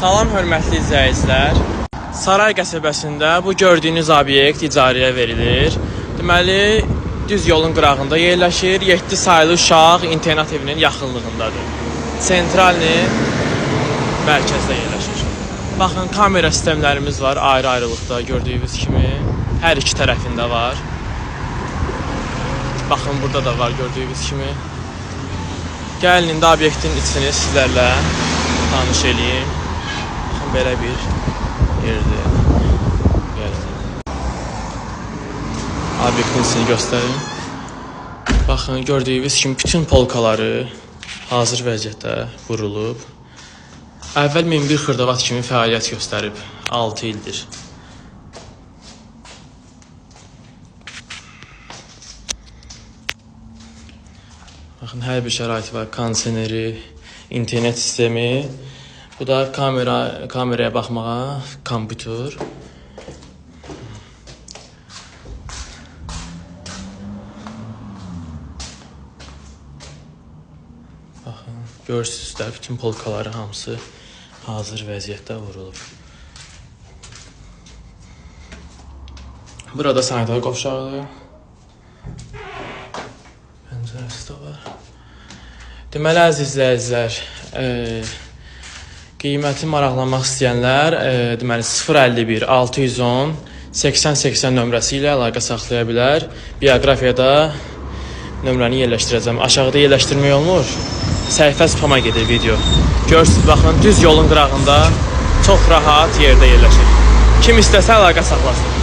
Salam hörmətli izləyicilər. Saray qəsəbəsində bu gördüyünüz obyekt icarəyə verilir. Deməli, düz yolun qırağında yerləşir. 7 saylı uşaq internat evinin yaxınlığındadır. Sentralni mərkəzdə yerləşir. Baxın, kamera sistemlərimiz var ayrı-ayrılıqda gördüyünüz kimi. Hər iki tərəfində var. Baxın, burada da var gördüyünüz kimi. Gəlin indi obyektin içini sizlərlə tanış edeyim. Baxın, belə bir yerdir. Gəlin. Obyektin içini göstərim. Baxın, gördüyünüz kimi bütün polkaları hazır vəziyyətdə qurulub. Əvvəl 1001 xırdavat kimi fəaliyyət göstərib. 6 ildir. Baxın, hər bir şəraiti var. Kondisioneri, internet sistemi. Bu da kameraya baxmağa kompüter. Baxın, görürsünüz də bütün polkaları hamısı hazır vəziyyətdə vurulub. Burada sanitar qovşağıdır. Pəncərəsi də var. Deməli, əziz izləyicilər, qiyməti maraqlanmaq istəyənlər deməli 051 610 8080 nömrəsi ilə əlaqə saxlaya bilər. Bioqrafiyada nömrəni yerləşdirəcəm. Aşağıda yerləşdirmək olmur. Səhifə spama gedir video. Görürsünüz, baxın, düz yolun qırağında çox rahat yerdə yerləşir. Kim istəsə əlaqə saxlasın.